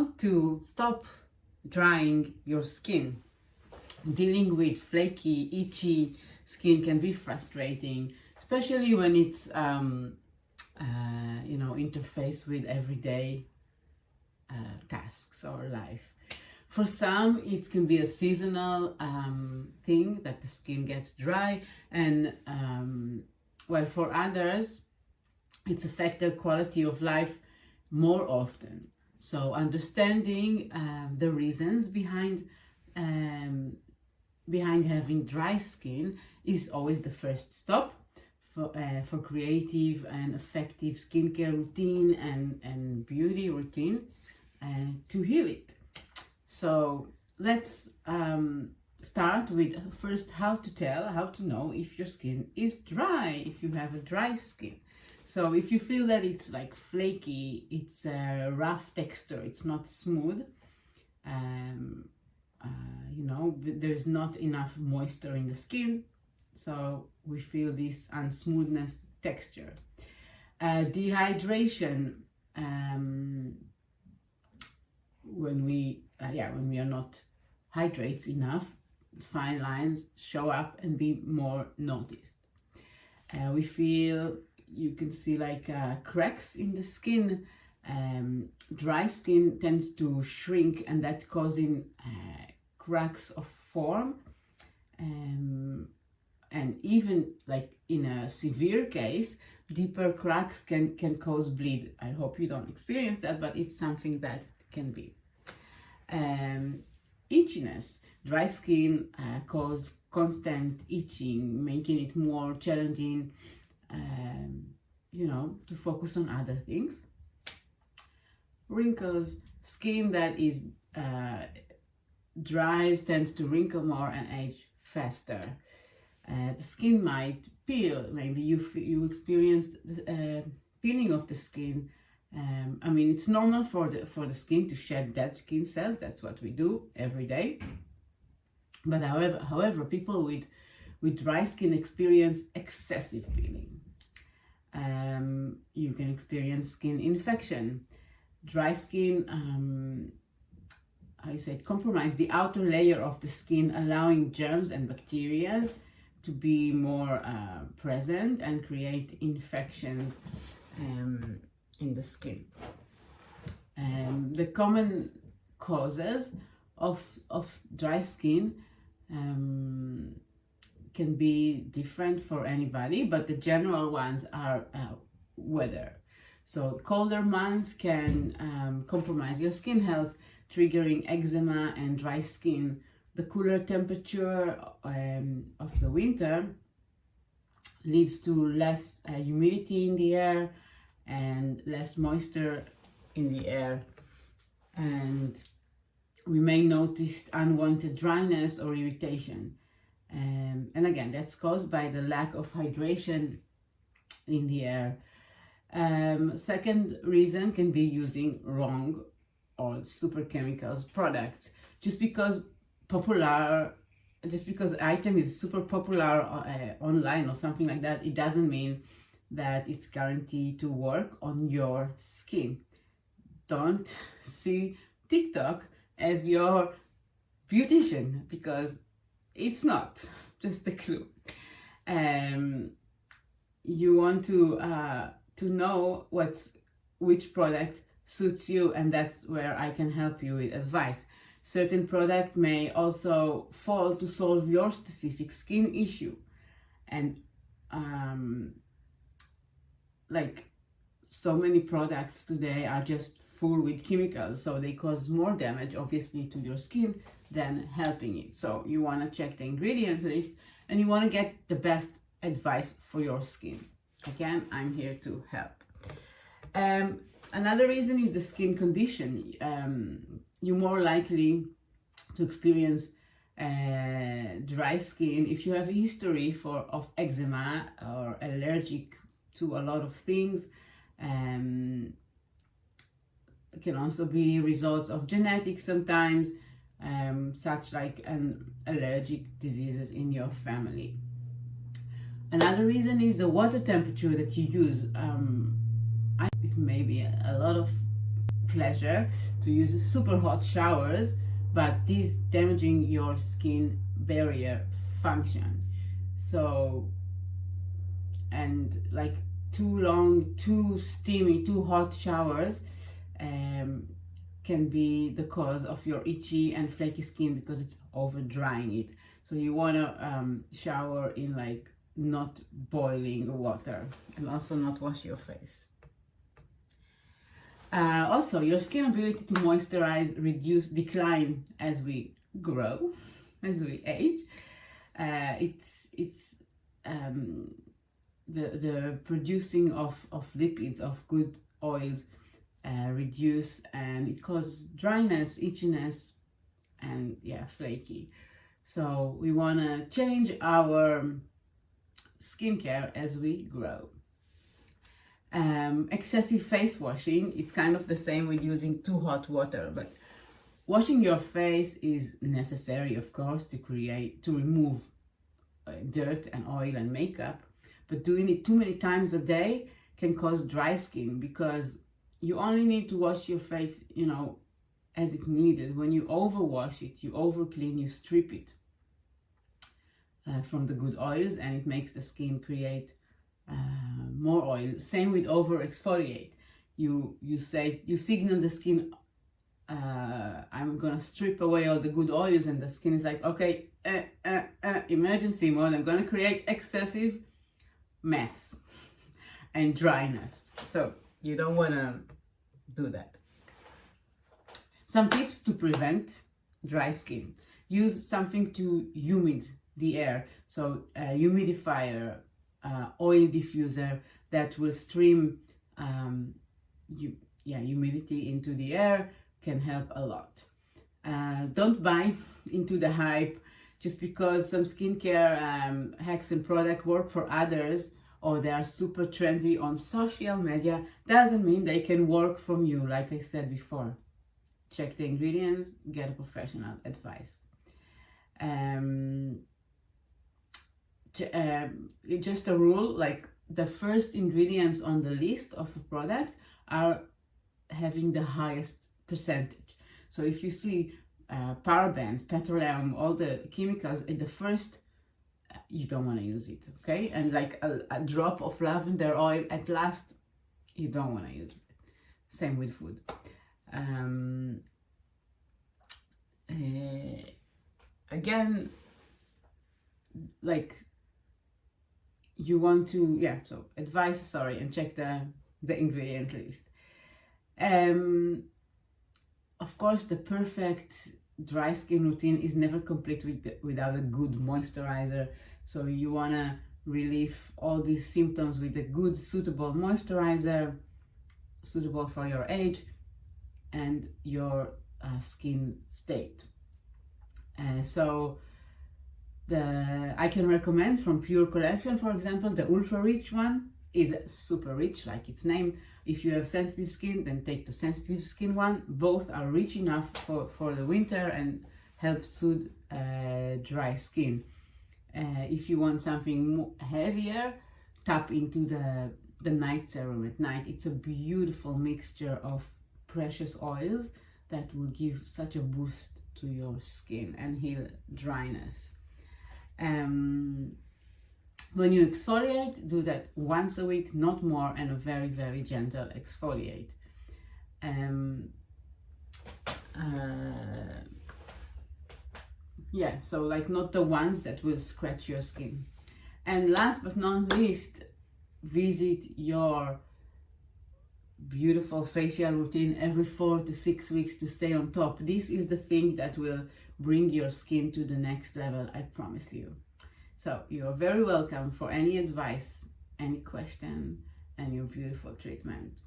how to stop drying your skin. Dealing with flaky, itchy skin can be frustrating, especially when it's interface with everyday tasks or life. For some, it can be a seasonal thing that the skin gets dry, and for others, it's affect their quality of life more often. So understanding the reasons behind having dry skin is always the first stop for creative and effective skincare routine and beauty routine to heal it. So let's start with first how to know if your skin is dry, if you have a dry skin. So if you feel that it's like flaky, it's a rough texture, it's not smooth, there's not enough moisture in the skin, so we feel this unsmoothness texture. Dehydration, when we are not hydrated enough, fine lines show up and be more noticed. We feel you can see like cracks in the skin. Dry skin tends to shrink, and that causing cracks of form, and even like in a severe case, deeper cracks can cause bleed. I hope you don't experience that, but it's something that can be. Itchiness. Dry skin cause constant itching, making it more challenging to focus on other things. Wrinkles. Skin that is dries tends to wrinkle more and age faster. The skin might peel. Maybe you experienced peeling of the skin. It's normal for the skin to shed dead skin cells. That's what we do every day. But however, people with dry skin experience excessive peeling. You can experience skin infection. Dry skin, compromise the outer layer of the skin, allowing germs and bacteria to be more present and create infections in the skin. The common causes of dry skin can be different for anybody, but the general ones are weather. So colder months can compromise your skin health, triggering eczema and dry skin. The cooler temperature of the winter leads to less humidity in the air and less moisture in the air, and we may notice unwanted dryness or irritation. And again, that's caused by the lack of hydration in the air. Second reason can be using wrong or super chemicals products. Just because item is super popular online or something like that, it doesn't mean that it's guaranteed to work on your skin. Don't see TikTok as your beautician, because it's not. Just a clue. You want to know which product suits you, and that's where I can help you with advice. Certain product may also fall to solve your specific skin issue, and so many products today are just full with chemicals, so they cause more damage obviously to your skin than helping it. So you want to check the ingredient list, and you want to get the best advice for your skin. Again, I'm here to help. Another reason is the skin condition. You're more likely to experience dry skin if you have a history of eczema or allergic to a lot of things. It can also be results of genetics sometimes, such like allergic diseases in your family. Another reason is the water temperature that you use. With maybe a lot of pleasure to use super hot showers, but this damaging your skin barrier function. So, and like too long, too steamy, too hot showers can be the cause of your itchy and flaky skin because it's over drying it. So you want to shower in like not boiling water, and also not wash your face. Also, your skin ability to moisturize, decline as we grow, as we age. It's the producing of lipids, of good oils, reduce, and it causes dryness, itchiness, and yeah, flaky. So we want to change our skincare as we grow. Excessive face washing, it's kind of the same with using too hot water, but washing your face is necessary, of course, to remove dirt and oil and makeup, but doing it too many times a day can cause dry skin, because you only need to wash your face, as it needed. When you overwash it, you overclean, you strip it from the good oils, and it makes the skin create more oil. Same with over exfoliate. You signal the skin, I'm gonna strip away all the good oils, and the skin is like, okay, emergency mode, I'm gonna create excessive mess and dryness. So you don't wanna do that. Some tips to prevent dry skin: use something to humid the air, so a humidifier, oil diffuser that will stream humidity into the air, can help a lot. Don't buy into the hype just because some skincare hacks and product work for others, or they are super trendy on social media, doesn't mean they can work from you. Like I said before, check the ingredients, get a professional advice. Just a rule, like the first ingredients on the list of a product are having the highest percentage. So if you see parabens, petroleum, all the chemicals in the first, you don't want to use it, okay? And like a drop of lavender oil at last, you don't want to use it. Same with food. Again, like you want to, so advice, and check the ingredient list. Of course, the perfect dry skin routine is never complete without a good moisturizer. So you want to relieve all these symptoms with a good, suitable moisturizer, suitable for your age and your skin state. I can recommend from Pure Collection, for example, the Ultra Rich one is super rich, like its name. If you have sensitive skin, then take the sensitive skin one. Both are rich enough for the winter and help soothe dry skin. If you want something heavier, tap into the night serum at night. It's a beautiful mixture of precious oils that will give such a boost to your skin and heal dryness. When you exfoliate, do that once a week, not more, and a very, very gentle exfoliate. So like not the ones that will scratch your skin. And last but not least, visit your beautiful facial routine every 4 to 6 weeks to stay on top. This is the thing that will bring your skin to the next level, I promise you. So you're very welcome for any advice, any question, and your beautiful treatment.